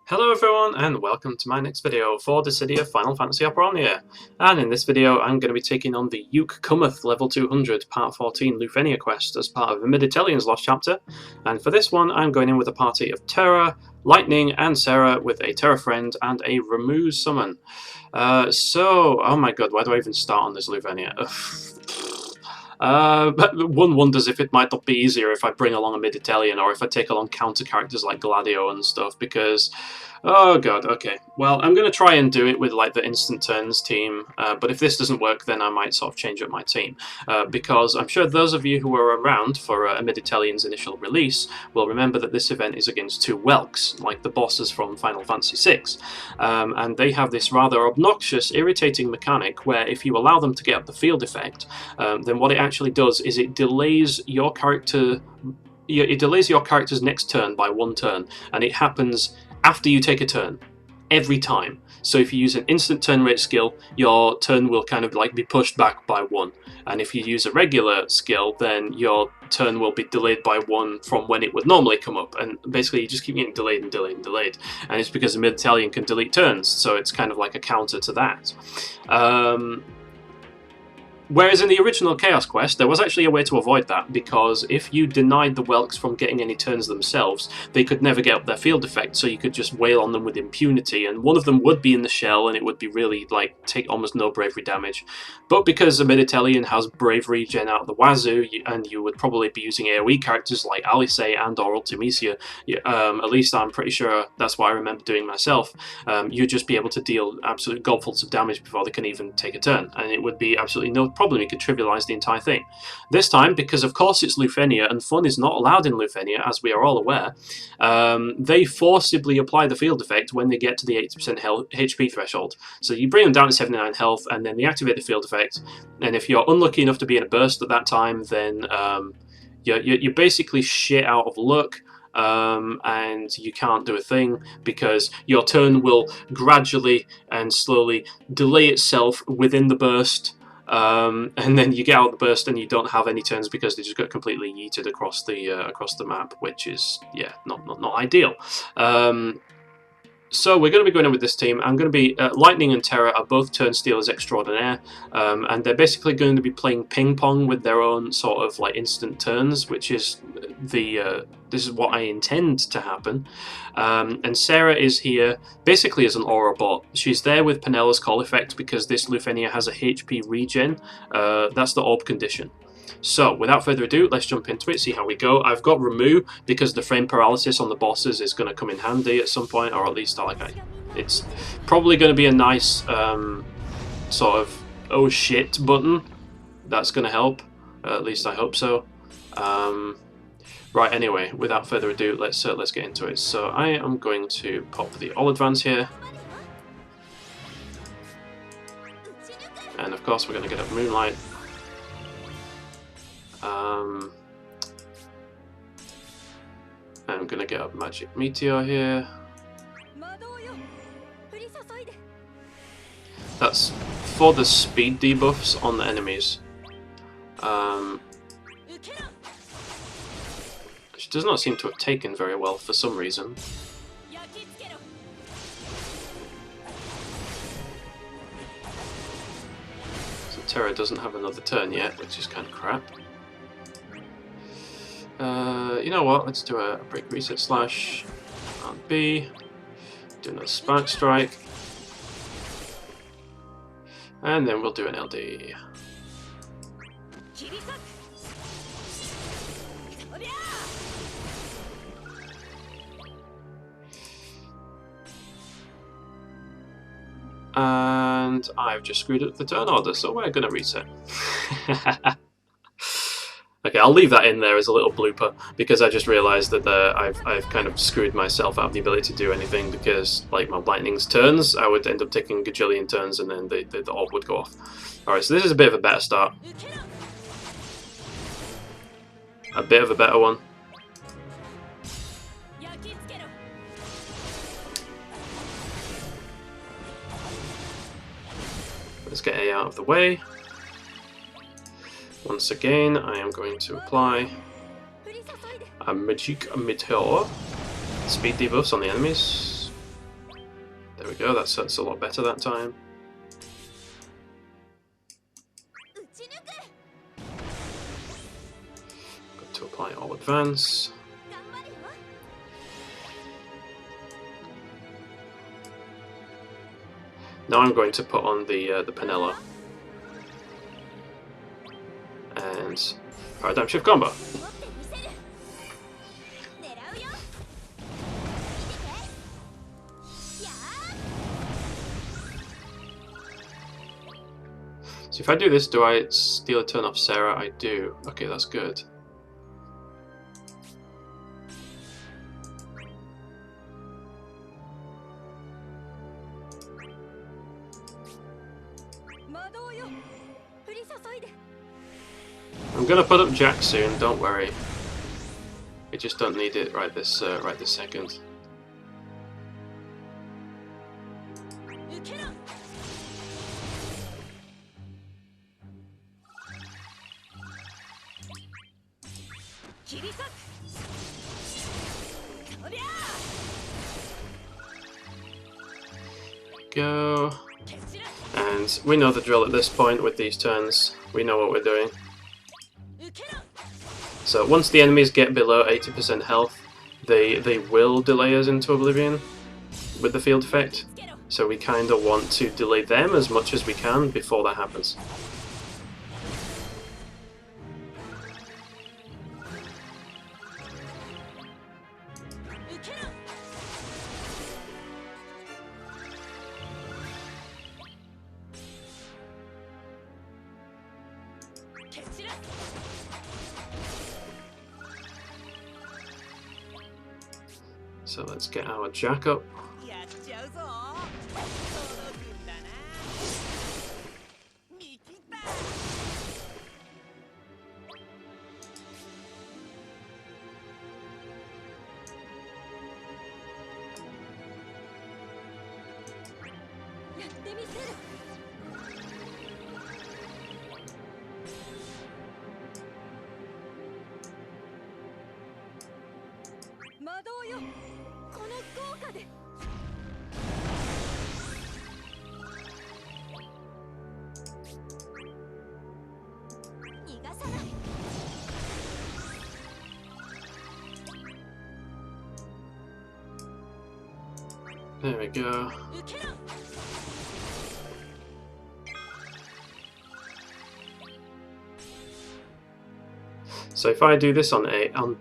Hello everyone and welcome to my next video for the City of Final Fantasy Opera. And in this video I'm going to be taking on the Uke Cometh level 200 part 14 LUFENIA quest as part of Amidatelions Lost Chapter. And for this one I'm going in with a party of Terra, Lightning and Serah with a Terra friend and a Remove summon. Oh my god, where do I even start on this LUFENIA? But one wonders if it might not be easier if I bring along Amidatelion or if I take along counter characters like Gladio and stuff, because oh god, okay. Well, I'm going to try and do it with like the instant turns team, but if this doesn't work then I might sort of change up my team, because I'm sure those of you who were around for Amidatellion's initial release will remember that this event is against two Welks, like the bosses from Final Fantasy VI, and they have this rather obnoxious, irritating mechanic where if you allow them to get up the field effect, then what it actually does is it delays your character. It delays your character's next turn by one turn, and it happens after you take a turn, every time. So if you use an instant turn rate skill, your turn will kind of like be pushed back by one. And if you use a regular skill, then your turn will be delayed by one from when it would normally come up. And basically you just keep getting delayed and delayed and delayed. And it's because Amidatelion can delete turns, so it's kind of like a counter to that. Whereas in the original Chaos Quest, there was actually a way to avoid that, because if you denied the Welks from getting any turns themselves, they could never get up their field effect, so you could just wail on them with impunity, and one of them would be in the shell, and it would be really, like, take almost no bravery damage. But because Amidatelion has bravery gen out the wazoo, and you would probably be using AoE characters like Alice and or Ultimisia, at least I'm pretty sure that's what I remember doing myself, you'd just be able to deal absolute gobfuls of damage before they can even take a turn, and it would be absolutely no problem. You could trivialize the entire thing. This time, because of course it's LUFENIA and fun is not allowed in LUFENIA, as we are all aware, they forcibly apply the field effect when they get to the 80% HP threshold. So you bring them down to 79 health and then they activate the field effect, and if you're unlucky enough to be in a burst at that time, then you're basically shit out of luck. And you can't do a thing because your turn will gradually and slowly delay itself within the burst. And then you get out the burst and you don't have any turns because they just got completely yeeted across the map, which is, yeah, not ideal. So we're going to be going in with this team. I'm going to be Lightning and Terra are both turn stealers extraordinaire, and they're basically going to be playing ping pong with their own sort of like instant turns, which is this is what I intend to happen. And Serah is here basically as an aura bot. She's there with Penella's call effect because this LUFENIA has a HP regen. That's the orb condition. So, without further ado, let's jump into it, see how we go. I've got Remove because the frame paralysis on the bosses is going to come in handy at some point, or at least it's probably going to be a nice sort of oh shit button. That's going to help, at least I hope so. Right, anyway, without further ado, let's get into it. So I am going to pop the All Advance here. And of course we're going to get up Moonlight. I'm gonna get up Magic Meteor here. That's for the speed debuffs on the enemies. Which does not seem to have taken very well for some reason. So Terra doesn't have another turn yet, which is kind of crap. You know what, let's do a break reset slash on B, do another spark strike, and then we'll do an LD. And I've just screwed up the turn order, so we're gonna reset. Okay, I'll leave that in there as a little blooper because I just realised that I've kind of screwed myself out of the ability to do anything because, like, my Lightning's turns, I would end up taking a gajillion turns and then the orb would go off. Alright, so this is a bit of a better start. A bit of a better one. Let's get A out of the way. Once again, I am going to apply a Magic Meteor. Speed debuffs on the enemies. There we go, that's a lot better that time. Got to apply all advance. Now I'm going to put on the Penella. And Paradigm Shift Combo. So if I do this, do I steal a turn off Serah? I do. Okay, that's good. I'm gonna put up Jack soon, don't worry. We just don't need it right this second. Go. And we know the drill at this point with these turns. We know what we're doing. So once the enemies get below 80% health, they will delay us into oblivion with the field effect. So we kind of want to delay them as much as we can before that happens. So let's get our Jack up. There we go. So if I do this on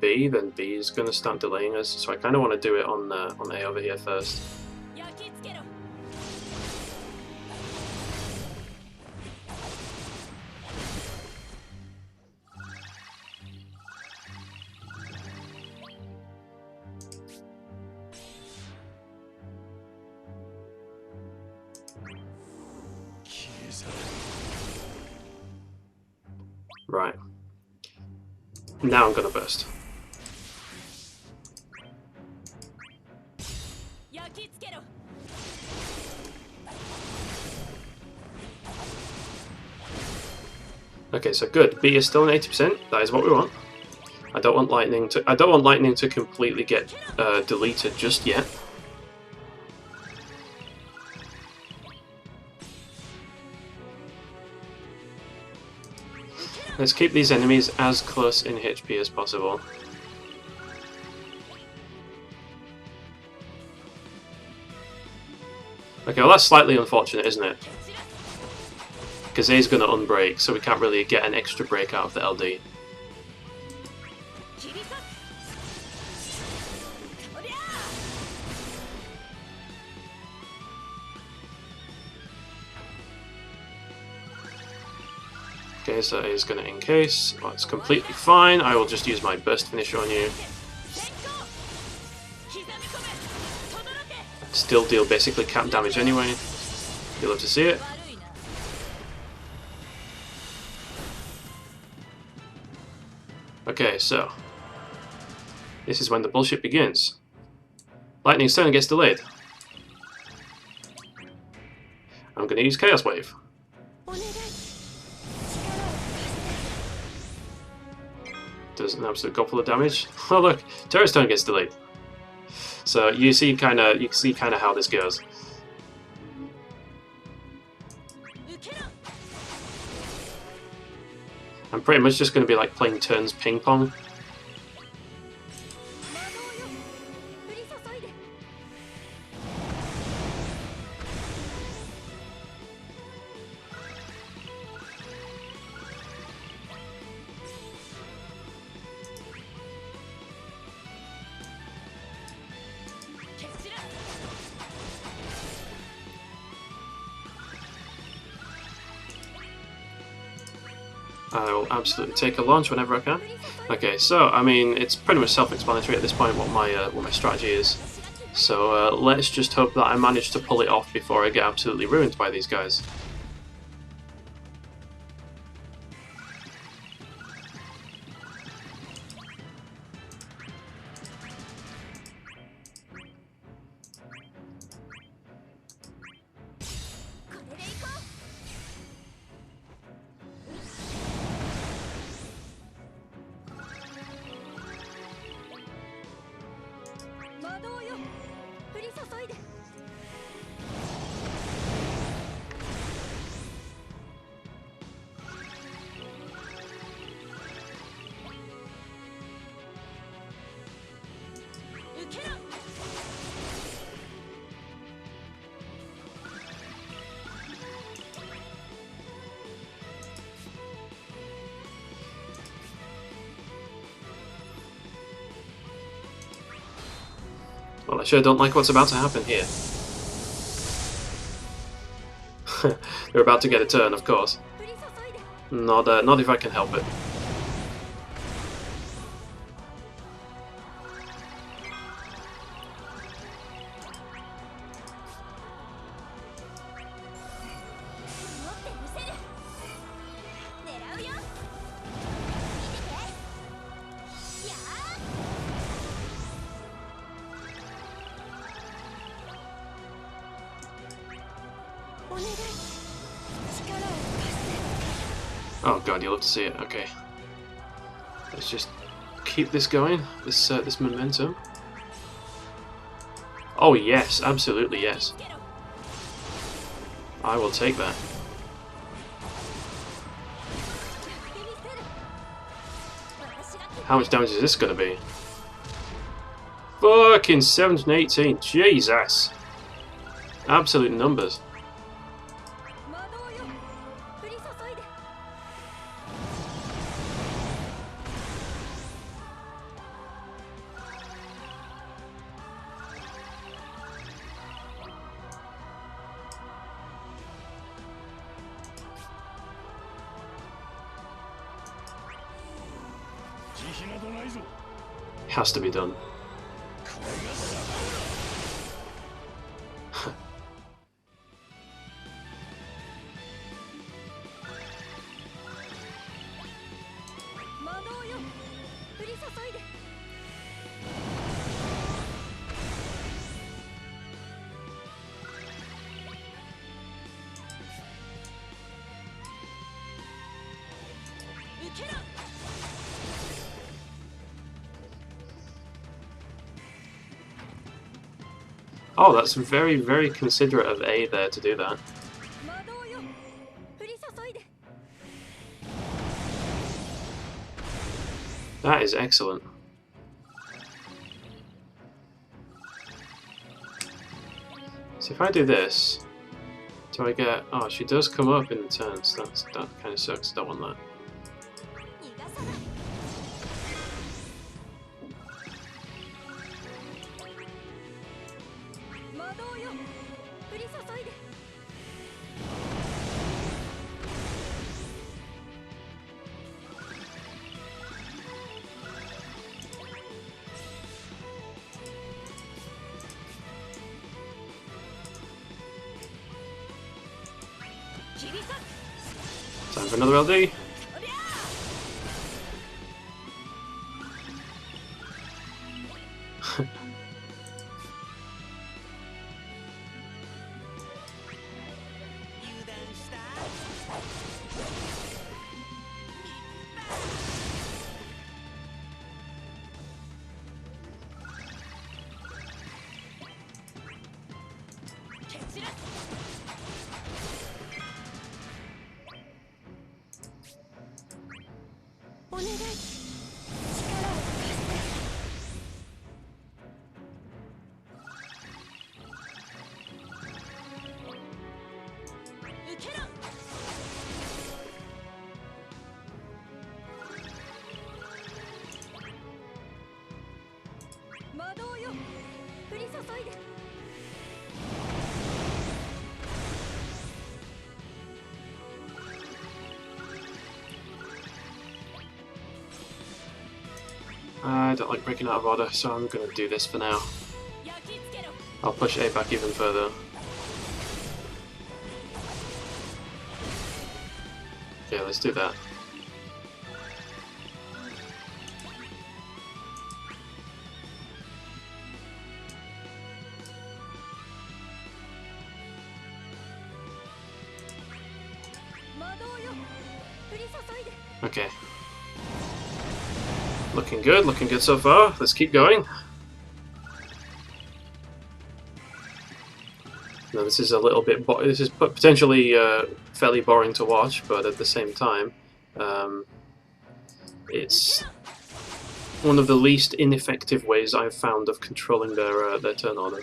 B, then B is going to start delaying us. So I kind of want to do it on A over here first. Right. Now I'm gonna burst. Okay, so good. B is still an 80%. That is what we want. I don't want lightning to completely get deleted just yet. Let's keep these enemies as close in HP as possible. Okay, well that's slightly unfortunate, isn't it? Because A's going to unbreak, so we can't really get an extra break out of the LD. Okay, so A is going to encase. Well, it's completely fine. I will just use my burst finisher on you. Still deal basically cap damage anyway. You'll love to see it. Okay, so this is when the bullshit begins. Lightning's turn gets delayed. I'm going to use Chaos Wave. Does an absolute gobful of damage. Oh look, Terra's turn gets delayed. So you see kind of how this goes. I'm pretty much just going to be like playing turns ping pong. I will absolutely take a launch whenever I can. Okay, so I mean it's pretty much self-explanatory at this point what my strategy is. So let's just hope that I manage to pull it off before I get absolutely ruined by these guys. Well, I sure don't like what's about to happen here. They're about to get a turn, of course. Not if I can help it. Oh god, you'll have to see it. Okay. Let's just keep this going, this momentum. Oh yes, absolutely yes. I will take that. How much damage is this going to be? Fucking 718, Jesus! Absolute numbers. Has to be done. Oh, that's very, very considerate of A there to do that. That is excellent. So if I do this, do I get... Oh, she does come up in the turns. That kind of sucks. Don't want that. Time for another LD. I don't like breaking out of order, so I'm going to do this for now. I'll push A back even further. Okay, let's do that. Okay. Looking good so far. Let's keep going. Now this is a little bit, this is potentially fairly boring to watch, but at the same time, it's one of the least ineffective ways I've found of controlling their turn order.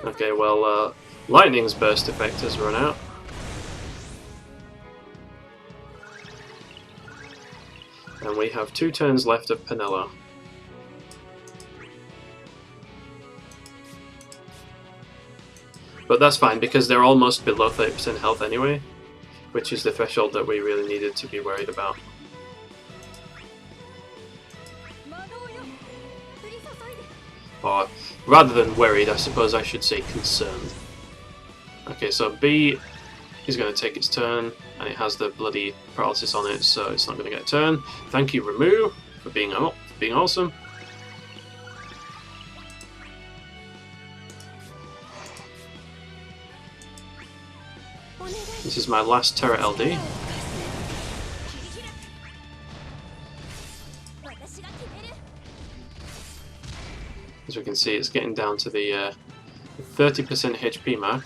Okay, well, Lightning's burst effect has run out. And we have 2 turns left of Penella. But that's fine, because they're almost below 30% health anyway, which is the threshold that we really needed to be worried about. Or, rather than worried, I suppose I should say concerned. Okay, so B is going to take its turn, and it has the bloody paralysis on it, so it's not going to get a turn. Thank you, Remu, for being awesome. This is my last Terra LD. As we can see, it's getting down to the 30% HP mark.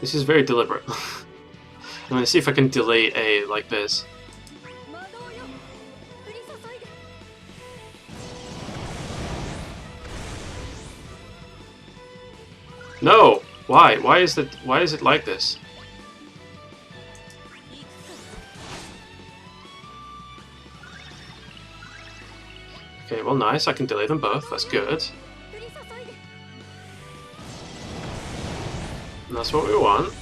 This is very deliberate. I'm going to see if I can delay A like this. No! Why? Why is it like this? Okay, well nice, I can delay them both, that's good. And that's what we want.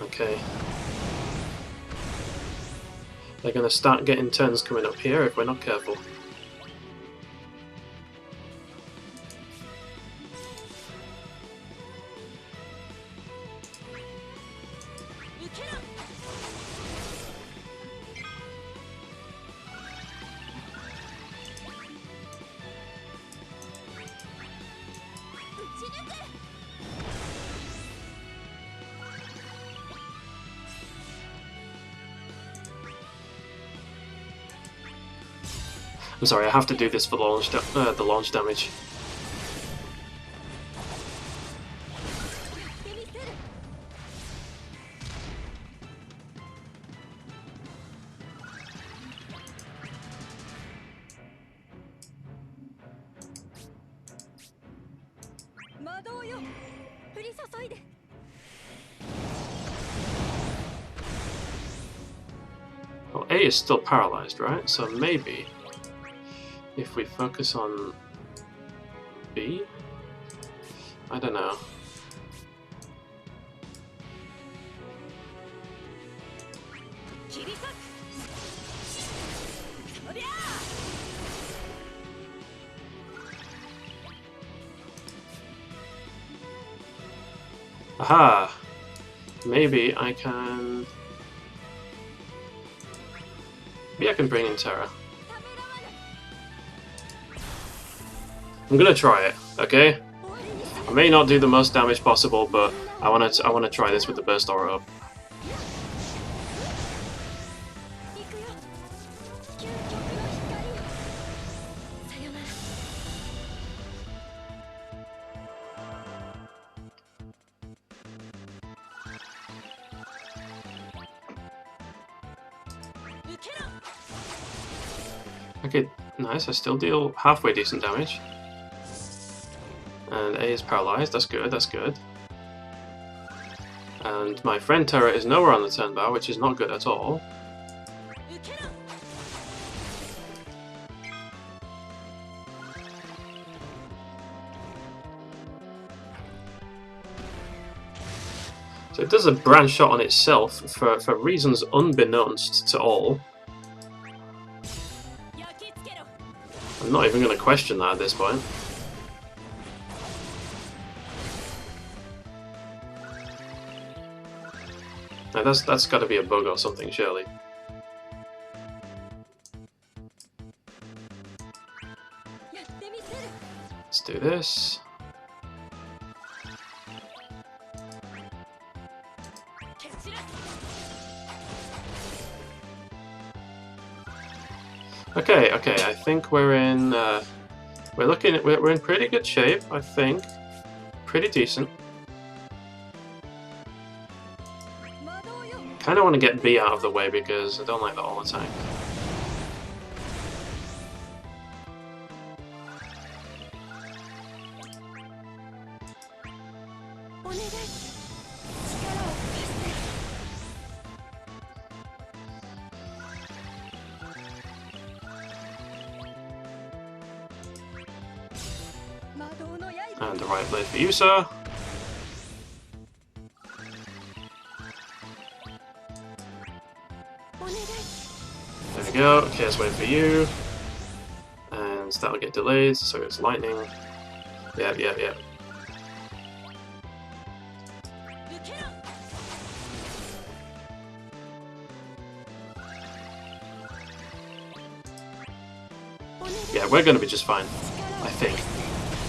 Okay. They're going to start getting turns coming up here if we're not careful. I'm sorry, I have to do this for the launch damage. Well, A is still paralyzed, right? So maybe if we focus on B? I don't know. Aha! Maybe I can... Maybe I can bring in Terra. I'm gonna try it, okay? I may not do the most damage possible, but I wanna try this with the burst aura up. Okay, nice. I still deal halfway decent damage. And A is paralyzed. That's good, that's good. And my friend Terra is nowhere on the turn bar, which is not good at all. So it does a branch shot on itself for reasons unbeknownst to all. I'm not even going to question that at this point. Now that's got to be a bug or something, surely. Let's do this. Okay, I think we're in we're in pretty good shape, I think. Pretty decent. Kinda wanna get B out of the way because I don't like the all attack. And the right blade for you, sir. There we go. Okay, let's wait for you. And that'll get delayed, so it's lightning. Yep. Yeah, we're going to be just fine, I think.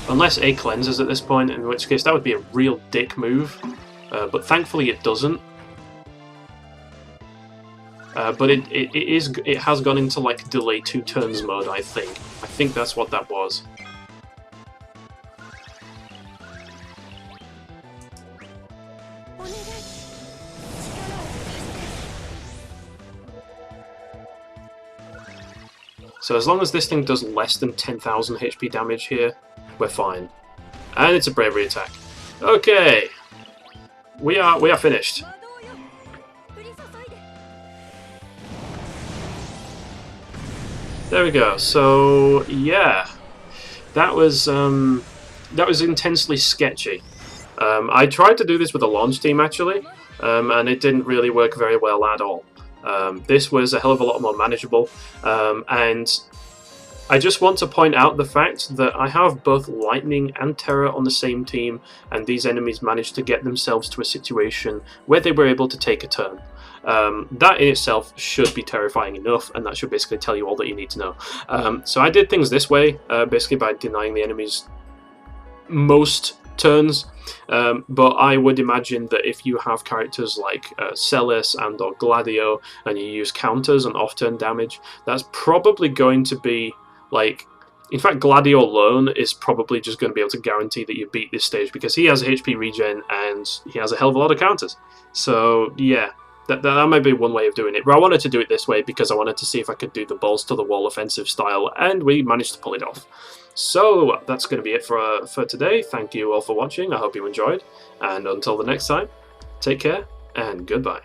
Unless A cleanses at this point, in which case that would be a real dick move. But thankfully it doesn't. But it has gone into like delay 2 turns mode, I think. I think that's what that was. So as long as this thing does less than 10,000 HP damage here, we're fine. And it's a bravery attack. Okay, we are finished. There we go. So yeah, that was intensely sketchy. I tried to do this with a launch team actually, and it didn't really work very well at all. This was a hell of a lot more manageable, and I just want to point out the fact that I have both Lightning and Terra on the same team, and these enemies managed to get themselves to a situation where they were able to take a turn. That in itself should be terrifying enough, and that should basically tell you all that you need to know. So I did things this way, basically by denying the enemies most turns, but I would imagine that if you have characters like Celis and or Gladio, and you use counters and off-turn damage, that's probably going to be like... In fact, Gladio alone is probably just going to be able to guarantee that you beat this stage, because he has a HP regen and he has a hell of a lot of counters. So yeah, that might be one way of doing it. But I wanted to do it this way because I wanted to see if I could do the balls to the wall offensive style, and we managed to pull it off. So that's going to be it for today. Thank you all for watching. I hope you enjoyed. And until the next time, take care and goodbye.